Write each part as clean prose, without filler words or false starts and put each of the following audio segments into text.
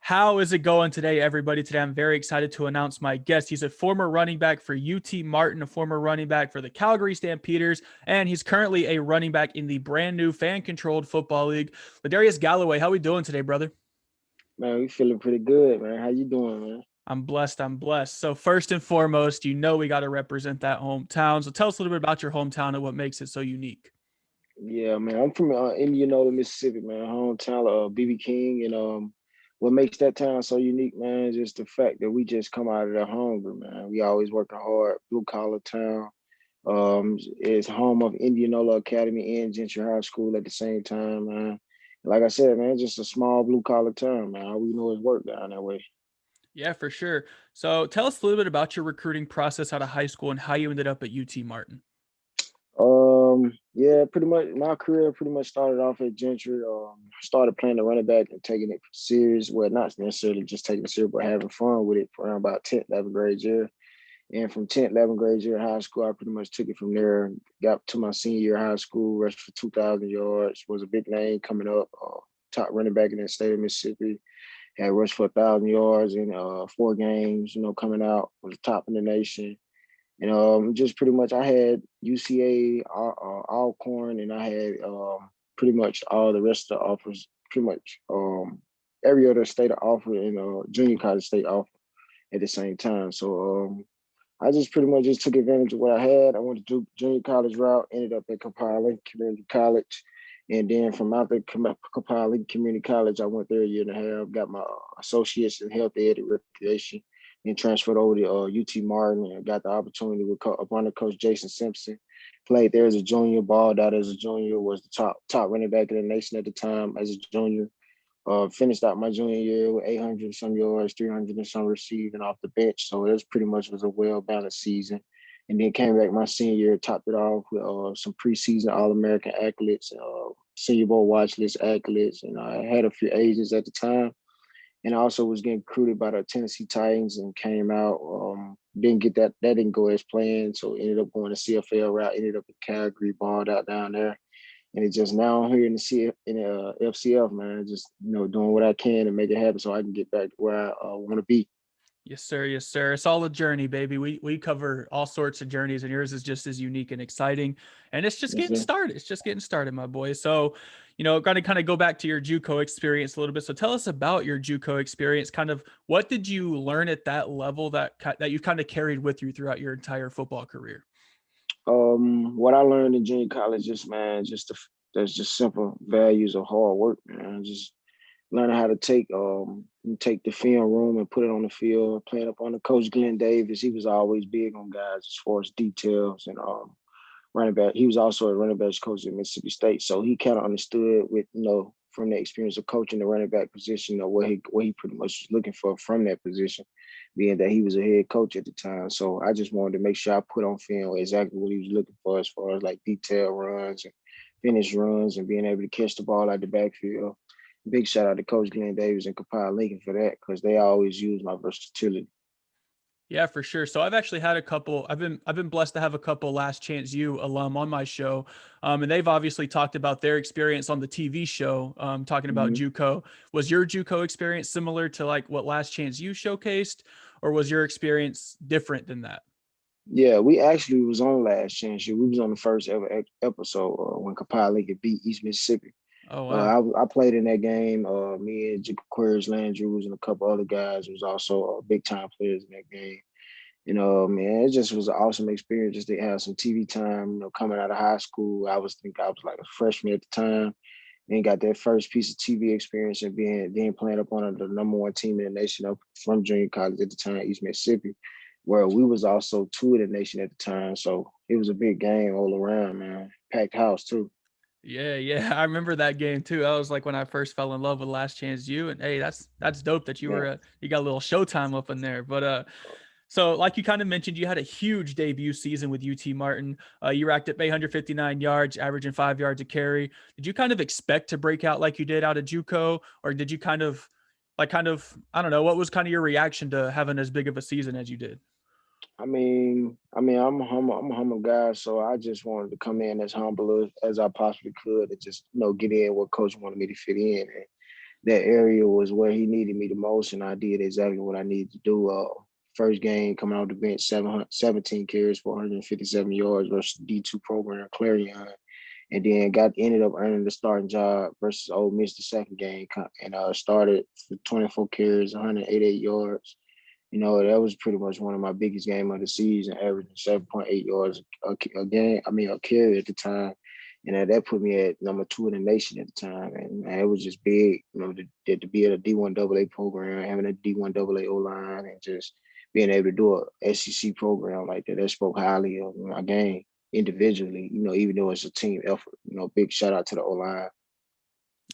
How is it going today, everybody? Today, I'm very excited to announce my guest. He's a former running back for UT Martin, a former running back for the Calgary Stampeders, and he's currently a running back in the brand new fan-controlled football league. LaDarius Galloway, how we doing today, brother? Man, we feeling pretty good, man. How you doing, man? I'm blessed. I'm blessed. So first and foremost, we got to represent that hometown. So tell us a little bit about your hometown and what makes it so unique. Yeah, man. I'm from Indianola, Mississippi, man. Hometown of BB King, and what makes that town so unique, man, is just the fact that we just come out of there hungry, man. We always working hard, blue collar town. It's home of Indianola Academy and Gentry High School at the same time, man. Like I said, man, just a small blue collar town, man. All we know is work down that way. Yeah, for sure. So tell us a little bit about your recruiting process out of high school and how you ended up at UT Martin. Yeah, pretty much my career pretty much started off at Gentry. Started playing the running back and taking it serious. Well, not necessarily just taking it serious, but having fun with it for around about 10th, 11th grade year. And from 10th, 11th grade year high school, I pretty much took it from there. Got to my senior year high school, rushed for 2,000 yards, was a big name coming up. Top running back in the state of Mississippi. Had rushed for 1,000 yards in 4 games, coming out, was top in the nation. And just pretty much I had UCA, Alcorn, and I had pretty much all the rest of the offers, pretty much every other state offer and junior college state offer at the same time. So I just pretty much just took advantage of what I had. I went to do junior college route, ended up at Lincoln Community College. And then from out the Lincoln Community College, I went there a year and a half, got my associates in health ed and recreation, and transferred over to UT Martin and got the opportunity with up under Coach Jason Simpson. Played there as a junior, balled out as a junior, was the top running back in the nation at the time as a junior. Finished out my junior year with 800 and some yards, 300 and some receiving off the bench. So it was pretty much was a well-balanced season. And then came back my senior year, topped it off with some preseason All-American accolades, Senior Bowl watch list accolades. And I had a few agents at the time. And I also was getting recruited by the Tennessee Titans and came out. Didn't get that. That didn't go as planned. So ended up going to CFL route, ended up in Calgary, balled out down there. And it's just now I'm here in the FCF, man, just doing what I can to make it happen so I can get back to where I want to be. Yes, sir. Yes, sir. It's all a journey, baby. We cover all sorts of journeys, and yours is just as unique and exciting. And it's just Yes, getting sir. started. It's just getting started, my boy. So, going to kind of go back to your JUCO experience a little bit. So, tell us about your JUCO experience. Kind of what did you learn at that level that you kind of carried with you throughout your entire football career? What I learned in junior college is, man, there's just simple values of hard work, man. Just learning how to take the film room and put it on the field. Playing up on the coach Glenn Davis, he was always big on guys as far as details and running back. He was also a running backs coach at Mississippi State, so he kind of understood with from the experience of coaching the running back position, what he pretty much was looking for from that position, being that he was a head coach at the time. So I just wanted to make sure I put on film exactly what he was looking for as far as like detail runs and finish runs and being able to catch the ball out the backfield. Big shout out to Coach Glenn Davis and Kapile Lincoln for that because they always use my versatility. Yeah, for sure. So I've actually had a couple. I've been blessed to have a couple Last Chance U alum on my show, and they've obviously talked about their experience on the TV show, talking about Mm-hmm. JUCO. Was your JUCO experience similar to like what Last Chance U showcased, or was your experience different than that? Yeah, we actually was on Last Chance U. We was on the first ever episode when Kapile Lincoln beat East Mississippi. Oh wow. I played in that game. Me and Jaquarius Landrews and a couple other guys was also big time players in that game. Man, it just was an awesome experience just to have some TV time. Coming out of high school, think I was like a freshman at the time, and got that first piece of TV experience and then playing up on the number one team in the nation up from junior college at the time, East Mississippi, where we was also two in the nation at the time. So it was a big game all around, man. Packed house too. Yeah, yeah. I remember that game too. I was like when I first fell in love with Last Chance U, and hey, that's dope that you Yeah. were you got a little Showtime up in there. But so, like you kind of mentioned, you had a huge debut season with UT Martin. You racked up 859 yards, averaging 5 yards a carry. Did you kind of expect to break out like you did out of JUCO, or did you I don't know, what was kind of your reaction to having as big of a season as you did? I'm I'm a humble guy, so I just wanted to come in as humble as I possibly could and just get in what coach wanted me to fit in. that area was where he needed me the most, and I did exactly what I needed to do. First game coming off the bench, 17 carries for 157 yards versus D2 program Clarion, and then ended up earning the starting job versus Ole Miss the second game, and started for 24 carries, 188 yards. That was pretty much one of my biggest games of the season, averaging 7.8 yards a carry at the time. And that put me at number 2 in the nation at the time. And man, it was just big, to be at a D1 AA program, having a D1 AA O-line, and just being able to do a SEC program like that. That spoke highly of my game individually, even though it's a team effort. Big shout out to the O-line.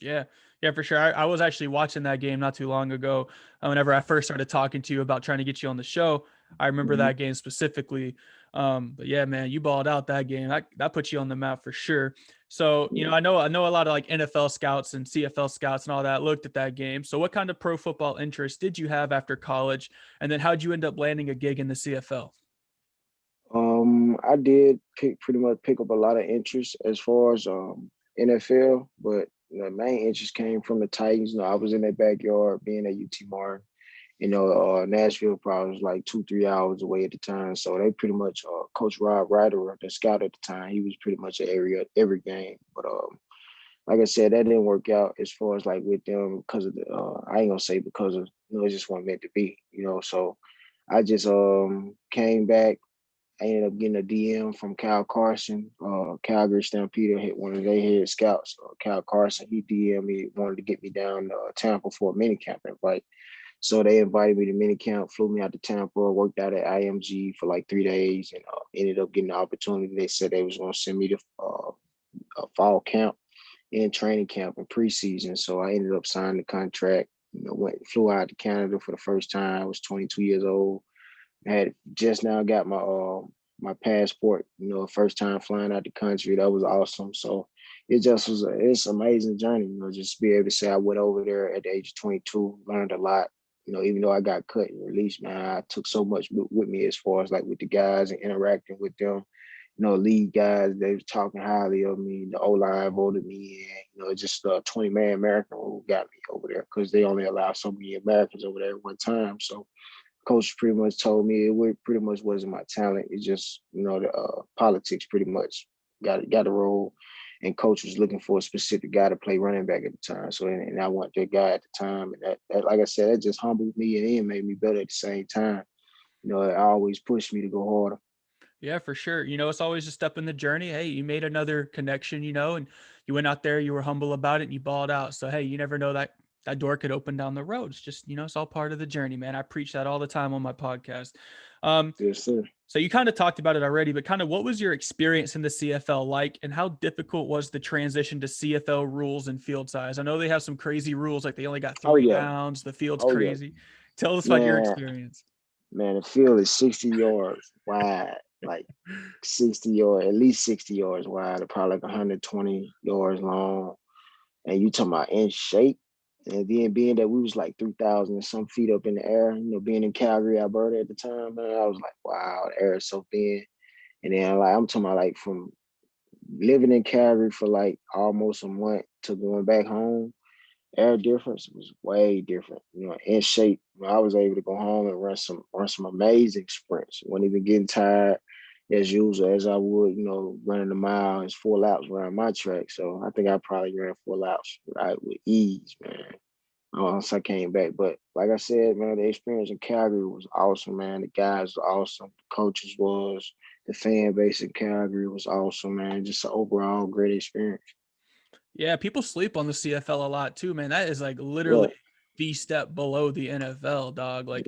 Yeah. Yeah, for sure. I was actually watching that game not too long ago. Whenever I first started talking to you about trying to get you on the show, I remember that game specifically. But yeah, man, you balled out that game. That put you on the map for sure. So, I know a lot of like NFL scouts and CFL scouts and all that looked at that game. So what kind of pro football interest did you have after college? And then how'd you end up landing a gig in the CFL? I did pretty much pick up a lot of interest as far as NFL, but the main interest came from the Titans. I was in their backyard being at UT Martin. Nashville probably was like 2-3 hours away at the time. So they pretty much Coach Rob Ryder, the scout at the time, he was pretty much at every game. But like I said, that didn't work out as far as like with them because of the I ain't gonna say because of it just wasn't meant to be, So I just came back. I ended up getting a DM from Cal Carson. Calgary Stampeder hit one of their head scouts. Cal Carson, he DM'd me, wanted to get me down to Tampa for a mini camp invite. So they invited me to mini camp, flew me out to Tampa, worked out at IMG for like 3 days, and ended up getting the opportunity. They said they was going to send me to a fall camp and training camp and preseason. So I ended up signing the contract. Flew out to Canada for the first time. I was 22 years old. I had just now got my passport, first time flying out the country. That was awesome. So it's an amazing journey, just to be able to say I went over there at the age of 22, learned a lot, even though I got cut and released, man, I took so much with me as far as like with the guys and interacting with them. Lead guys, they was talking highly of me. The O-line voted me in. Just 20-man American rule got me over there because they only allow so many Americans over there at one time. So coach pretty much told me it pretty much wasn't my talent. It's just, the politics pretty much got a role. And coach was looking for a specific guy to play running back at the time. So, and I want that guy at the time. And that, like I said, that just humbled me and it made me better at the same time. It always pushed me to go harder. Yeah, for sure. It's always a step in the journey. Hey, you made another connection, and you went out there, you were humble about it and you balled out. So, hey, you never know that door could open down the road. It's just, it's all part of the journey, man. I preach that all the time on my podcast. Yes, sir. So you kind of talked about it already, but kind of what was your experience in the CFL like, and how difficult was the transition to CFL rules and field size? I know they have some crazy rules, like they only got 3 downs, the field's crazy. Yeah. Tell us about your experience. Man, the field is 60 yards wide, like 60 yards, at least 60 yards wide, probably like 120 yards long. And you talking about in shape. And then being that we was like 3,000 and some feet up in the air, being in Calgary, Alberta at the time, man, I was like, wow, the air is so thin. And then like I'm talking about like from living in Calgary for like almost a month to going back home, air difference was way different. In shape, I was able to go home and run some amazing sprints. Wasn't even getting tired as usual as I would, running a mile is 4 laps around my track. So I think I probably ran 4 laps right with ease, man. Once I came back. But like I said, man, the experience in Calgary was awesome, man. The guys were awesome. The coaches was. The fan base in Calgary was awesome, man. Just an overall great experience. Yeah, people sleep on the CFL a lot too, man. That is like literally the step below the NFL, dog. Like,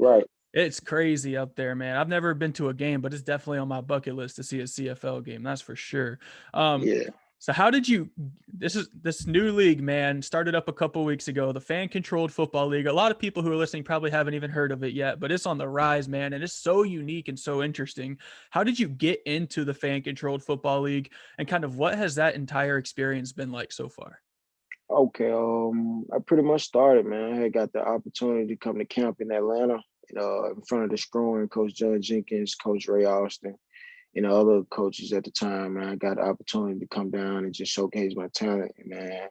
it's crazy up there, man. I've never been to a game, but it's definitely on my bucket list to see a CFL game. That's for sure. So how did you, this new league, man, started up a couple weeks ago, the Fan Controlled Football League. A lot of people who are listening probably haven't even heard of it yet, but it's on the rise, man. And it's so unique and so interesting. How did you get into the Fan Controlled Football League, and kind of what has that entire experience been like so far? Okay, I pretty much started, man. I had got the opportunity to come to camp in Atlanta, in front of the Screwing, Coach John Jenkins, Coach Ray Austin, and other coaches at the time. And I got the opportunity to come down and just showcase my talent, man.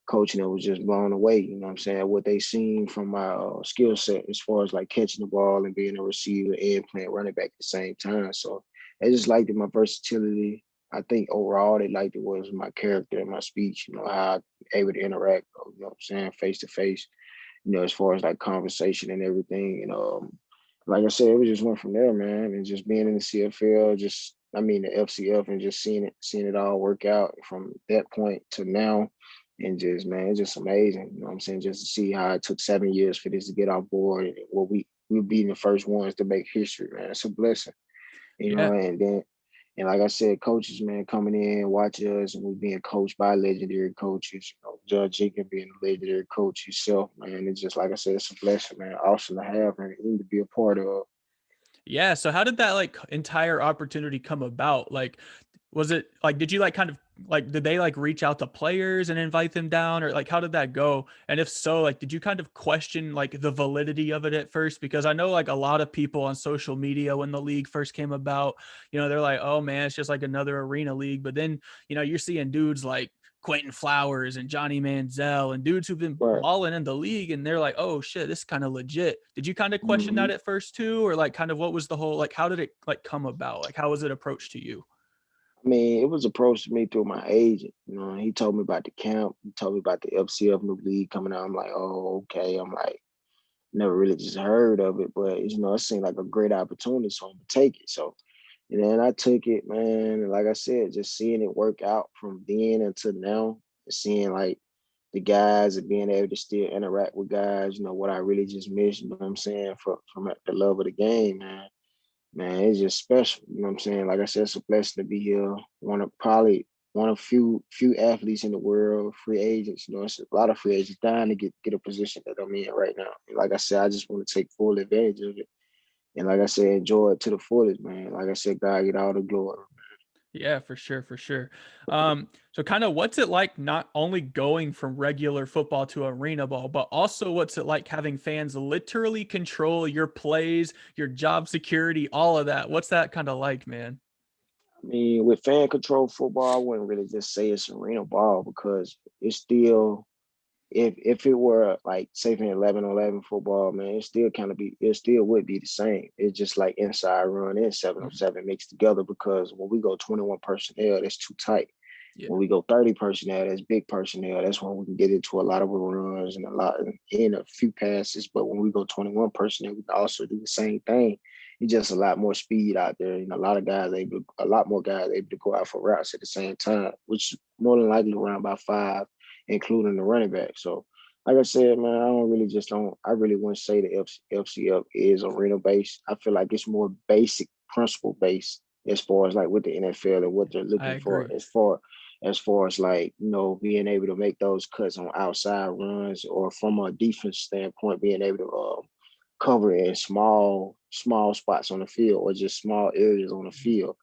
coaching that was just blown away. You know what I'm saying? What they seen from my skill set as far as like catching the ball and being a receiver and playing running back at the same time. So they just liked it, my versatility. I think overall they liked it was my character and my speech, you know, how I able to interact, you know what I'm saying, face to face, you know, as far as like conversation and everything. And like I said, it was just went from there, man. And just being in the CFL, the FCF, and just seeing it all work out from that point to now. And just, man, it's just amazing. You know what I'm saying? Just to see how it took 7 years for this to get on board, and what we'll be the first ones to make history, man. It's a blessing, you Yeah. know. And like I said, coaches, man, coming in, watching us, and we being coached by legendary coaches. You know, Judge Jenkins being a legendary coach himself, man. It's just, like I said, it's a blessing, man. Awesome to have and to be a part of. Yeah. So how did that like entire opportunity come about? Like, was it like, did you like kind of like, did they like reach out to players and invite them down, or like, how did that go? And if so, like, did you kind of question like the validity of it at first? Because I know like a lot of people on social media when the league first came about, they're like, oh man, it's just like another arena league. But then, you're seeing dudes like Quentin Flowers and Johnny Manziel and dudes who've been Right. balling in the league, and they're like, oh shit, this is kind of legit. Did you kind of question Mm-hmm. that at first too? Or like kind of what was the whole, like, how did it like come about? Like, how was it approached to you? I mean, it was approached to me through my agent. You know, he told me about the camp. He told me about the FCF new league coming out. I'm like, oh, okay. I'm like, never really just heard of it, but you know, it seemed like a great opportunity, so I'm gonna take it. So, and then I took it, man. And like I said, just seeing it work out from then until now, seeing like the guys and being able to still interact with guys, you know, what I really just missed, you know what I'm saying, from the love of the game, man. Man, it's just special. You know what I'm saying? Like I said, it's a blessing to be here. One of few athletes in the world, free agents. You know, it's a lot of free agents dying to get a position that I'm in right now. And like I said, I just want to take full advantage of it. And like I said, enjoy it to the fullest, man. Like I said, God get all the glory. Yeah, for sure, for sure. So kind of what's it like not only going from regular football to arena ball, but also what's it like having fans literally control your plays, your job security, all of that? What's that kind of like, man? I mean, with fan control football, I wouldn't really just say it's arena ball because it's still, if it were like say for 11-on-11 football, man, it still would be the same. It's just like inside run and 7-on-7 mixed together, because when we go 21 personnel, that's too tight. Yeah, When we go 30 personnel, that's big personnel. That's when we can get into a lot of runs and a few passes. But when we go 21 personnel, we can also do the same thing. It's just a lot more speed out there. A a lot more guys able to go out for routes at the same time, which more than likely around about 5, including the running back. So, like I said, man, I really wouldn't say the FCF is arena based. I feel like it's more basic principle based as far as like with the NFL and what they're I looking for, agree. as far as like, you know, being able to make those cuts on outside runs, or from a defense standpoint, being able to cover in small spots on the field, or just small areas on the field.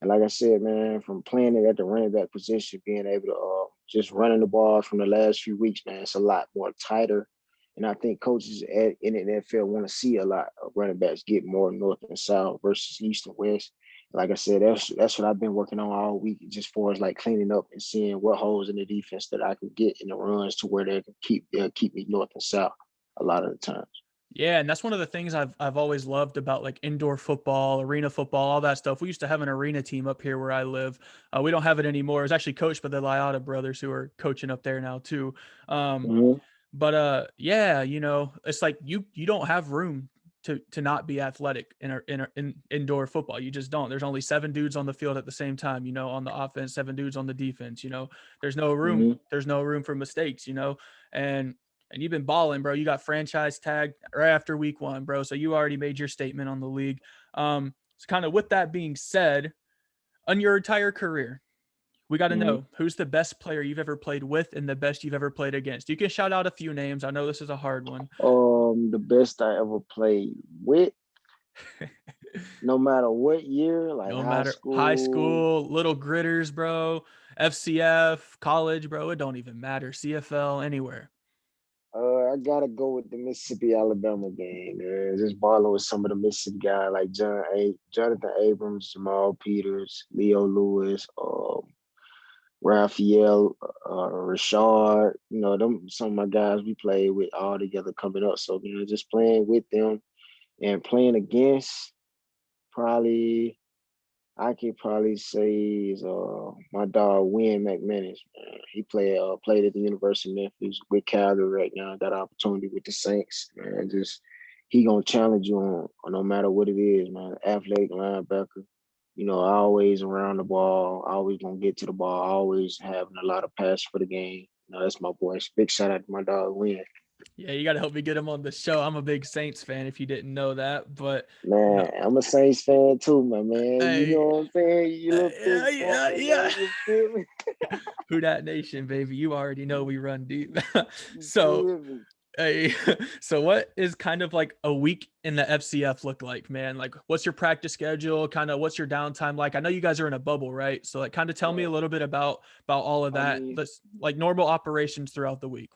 And like I said, man, from playing it at the running back position, being able to just running the ball from the last few weeks, man, it's a lot more tighter. And I think coaches in the NFL want to see a lot of running backs get more north and south versus east and west. Like I said, that's what I've been working on all week, just for as like cleaning up and seeing what holes in the defense that I can get in the runs to where they'll keep me north and south a lot of the times. Yeah, and that's one of the things I've always loved about like indoor football, arena football, all that stuff. We used to have an arena team up here where I live. We don't have it anymore. It's actually coached by the Liotta brothers, who are coaching up there now too. Um, Mm-hmm. but yeah, it's like you don't have room to not be athletic in indoor football. You just don't. There's only 7 dudes on the field at the same time, on the offense, 7 dudes on the defense, there's no room. Mm-hmm. There's no room for mistakes, and you've been balling, bro. You got franchise tagged right after week 1, bro. So you already made your statement on the league. So kind of with that being said, on your entire career, we got to Mm-hmm. know who's the best player you've ever played with and the best you've ever played against. You can shout out a few names. I know this is a hard one. The best I ever played with, no matter what year, like No high matter high school. school, little gritters, bro, FCF, college, bro, it don't even matter. CFL, anywhere. I gotta go with the Mississippi Alabama game, man. Just balling with some of the Mississippi guys like Jonathan Abrams, Jamal Peters, Leo Lewis, Raphael, Rashard, them some of my guys we played with all together coming up. So, just playing with them and playing against probably I could probably say is my dog Win McManus. Man. He played at the University of Memphis with Calgary right now. Got an opportunity with the Saints. Man, just he gonna challenge you on no matter what it is, man. Athletic linebacker. Always around the ball, always gonna get to the ball, always having a lot of passion for the game. That's my boy. Big shout out to my dog Win. Yeah, you got to help me get him on the show. I'm a big Saints fan if you didn't know that, but Man, I'm a Saints fan too, my man. You know hey, what I'm saying? You little yeah, pig yeah, farmer, yeah. man. You feel me? Who Dat Nation, baby. You already know we run deep. You So, feel me? hey, so what is kind of like a week in the FCF look like, man? Like, what's your practice schedule? Kind of what's your downtime like? I know you guys are in a bubble, right? So, like, kind of tell me a Right. little bit about all of I that. mean, Let's like normal operations throughout the week.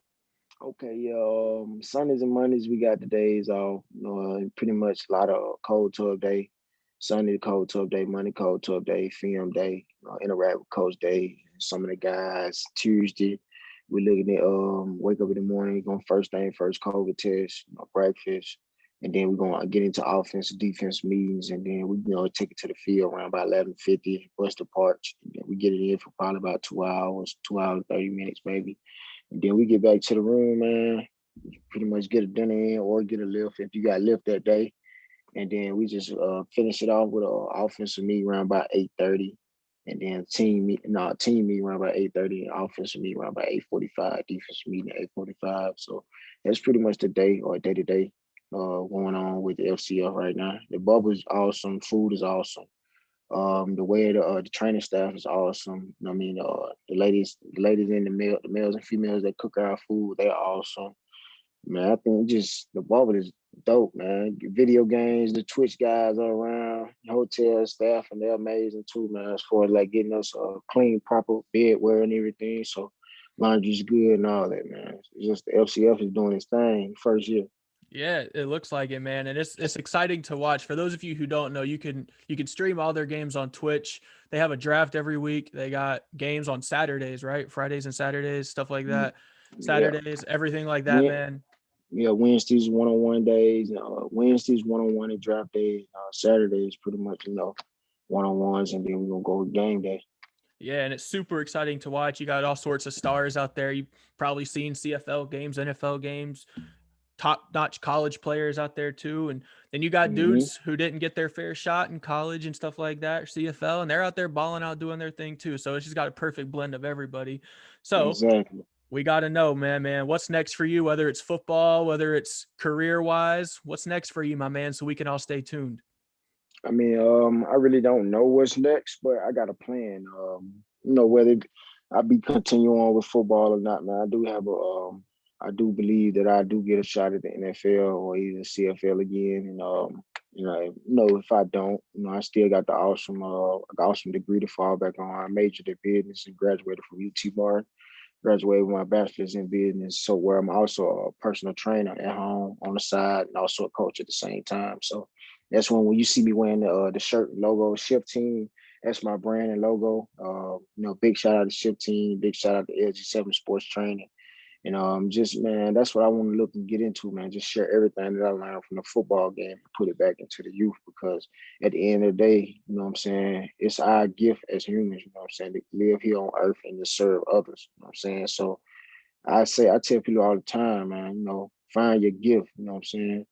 okay, yeah. Sundays and Mondays we got the days off. Pretty much a lot of cold tub day. Sunday cold tub day, Monday cold tub day, film day. Interact with coach day. Some of the guys Tuesday. We're looking at wake up in the morning, going first thing, first COVID test, breakfast, and then we're gonna get into offense, defense meetings, and then we take it to the field around about 11:50, bust the parts, and then we get it in for probably about 2 hours, 2 hours 30 minutes maybe. And then we get back to the room, man. Pretty much get a dinner in or get a lift if you got lift that day. And then we just finish it off with an offensive meet around about 8:30. And then team meet around about 8:30 and offensive meet around about 8:45, defensive meeting at 8:45. So that's pretty much the day or day to day going on with the FCF right now. The bubble is awesome, food is awesome. The way the training staff is awesome. The ladies and the males and females that cook our food, they're awesome. Man, I think just the bubble is dope, man. Video games, the Twitch guys are around, hotel staff, and they're amazing too, man. As far as like getting us clean, proper bedwear and everything. So laundry's good and all that, man. It's just the FCF is doing its thing first year. Yeah, it looks like it, man, and it's exciting to watch. For those of you who don't know, you can stream all their games on Twitch. They have a draft every week. They got games on Saturdays, right? Fridays and Saturdays, stuff like Mm, that. yeah. Saturdays, everything like that, Win, man. yeah, Wednesdays one-on-one days. Wednesdays one-on-one and draft days. Saturdays pretty much, one-on-ones, and then we're gonna go with game day. Yeah, and it's super exciting to watch. You got all sorts of stars out there. You probably seen CFL games, NFL games, top-notch college players out there too. And then you got Hmm. dudes who didn't get their fair shot in college and stuff like that, CFL, and they're out there balling out doing their thing too. So it's just got a perfect blend of everybody. So Exactly. we got to know, man, what's next for you, whether it's football, whether it's career-wise, what's next for you, my man, so we can all stay tuned. I mean, I really don't know what's next, but I got a plan. Whether I be continuing on with football or not, man. I do believe that I do get a shot at the NFL or either CFL again. And if I don't, I still got the awesome degree to fall back on. I majored in business and graduated from UT Martin. Graduated with my bachelor's in business, so where I'm also a personal trainer at home on the side and also a coach at the same time. So that's when you see me wearing the shirt logo Shift Team. That's my brand and logo. Big shout out to Shift Team. Big shout out to LG7 Sports Training. And just man, that's what I want to look and get into, man. Just share everything that I learned from the football game and put it back into the youth because at the end of the day, you know what I'm saying, it's our gift as humans, you know what I'm saying, to live here on earth and to serve others. You know what I'm saying? So I tell people all the time, man, find your gift, you know what I'm saying?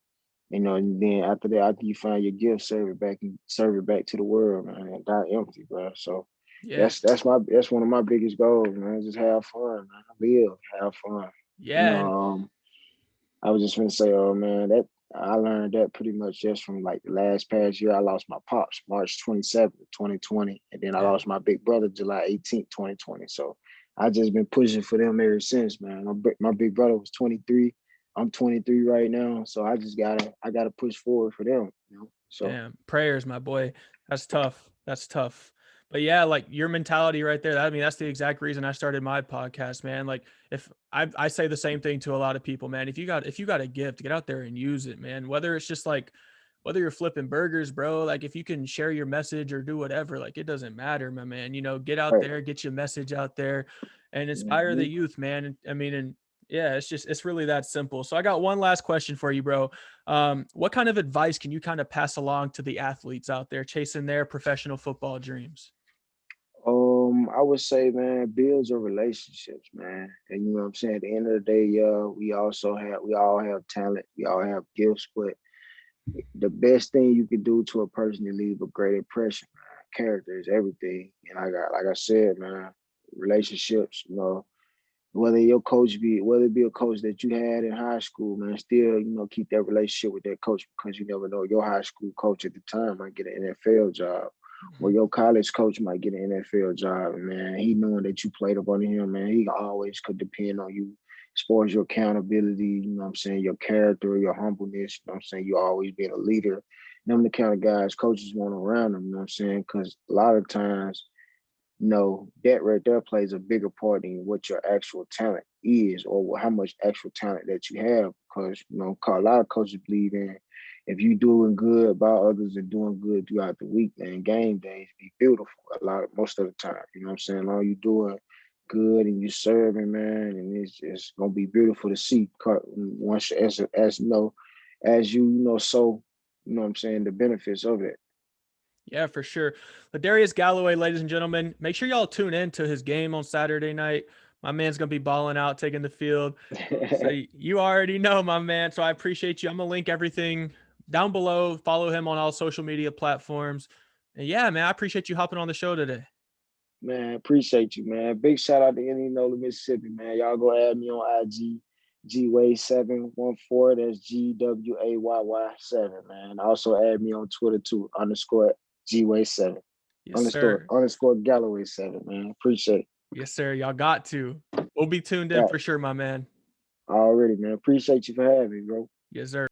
And then after that, after you find your gift, serve it back to the world, man, and die empty, bro. So Yeah. that's one of my biggest goals, man. Just have fun, man. Live, have fun. You Yeah. know, And I was just gonna say, oh man, that I learned that pretty much just from like the last past year. I lost my pops March 27th, 2020, and then I yeah. lost my big brother July 18th, 2020. So I just been pushing for them ever since, man. My big brother was 23. I'm 23 right now, so I gotta push forward for them, So Damn, prayers, my boy. That's tough. That's tough. But yeah, like your mentality right there. I mean, that's the exact reason I started my podcast, man. Like if I say the same thing to a lot of people, man. If you got a gift, get out there and use it, man. Whether it's just like whether you're flipping burgers, bro, like if you can share your message or do whatever, like it doesn't matter, my man. Get out Right. there, get your message out there and inspire the Mhm. youth, man. I mean, and yeah, it's really that simple. So I got one last question for you, bro. What kind of advice can you kind of pass along to the athletes out there chasing their professional football dreams? I would say, man, build your relationships, man. And you know what I'm saying? At the end of the day, we all have talent, we all have gifts, but the best thing you can do to a person to leave a great impression, man. Character is everything. And like I said, man, relationships, whether it be a coach that you had in high school, man, still, keep that relationship with that coach because you never know. Your high school coach at the time might get an NFL job, or Mhm. your college coach might get an NFL job. And man, he knowing that you played up under him, man, he always could depend on you as far as your accountability, your character, your humbleness, you always being a leader. Them the kind of guys coaches want around them, because a lot of times that right there plays a bigger part in what your actual talent is or how much actual talent that you have. Because, a lot of coaches believe in if you doing good by others and doing good throughout the week, man, game days be beautiful most of the time. You know what I'm saying? All you doing good and you serving, man, and it's gonna be beautiful to see once as so what I'm saying, the benefits of it. Yeah, for sure. LaDarius Galloway, ladies and gentlemen, make sure y'all tune in to his game on Saturday night. My man's gonna be balling out, taking the field. So you already know, my man. So I appreciate you. I'm gonna link everything down below. Follow him on all social media platforms. And yeah, man, I appreciate you hopping on the show today. Man, appreciate you, man. Big shout out to Indianola, Mississippi, man. Y'all go add me on IG, GWay714. That's GWAYY7, man. Also add me on Twitter too, _ GWay7, Yes, sir. _ Galloway7, man. Appreciate it. Yes, sir. Y'all got to. We'll be tuned in Got for sure, my man. already, man. Appreciate you for having me, bro. Yes, sir.